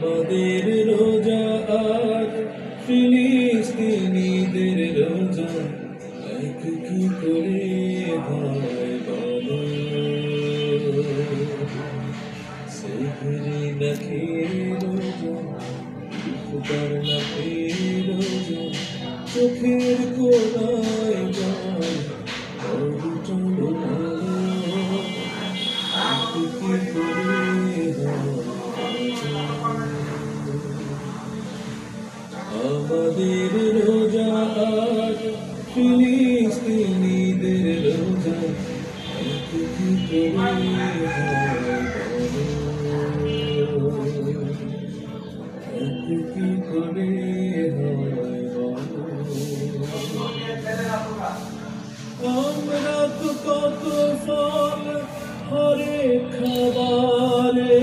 আমাদের রোজা আর ফিলিস্তিনিদের রোজা এক কি করে হয় বলো? সেহরি নাকি রোজা, ইফতার নাকি রোজা, চোখের কোনায় যায় চলো কি করে আমাদের রোজা আর ফিলিস্তিনিদের রোজা এক কি করে এক কি করে আমরা তো কত ফল হরে খাবারে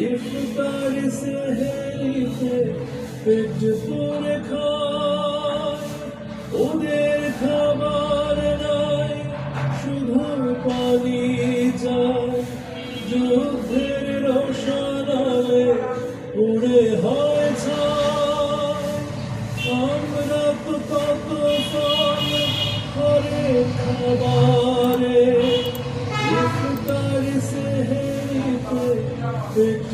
ইফতার সেহরিতে পেট পুরে খায়, ওদের খাবার নাই শুধু পানি চায়, যুদ্ধের রসায়নে পুড়ে হয় ছাই। আমরা তো কত ফল হরে খাবারে ইফতার সেহরিতে পেট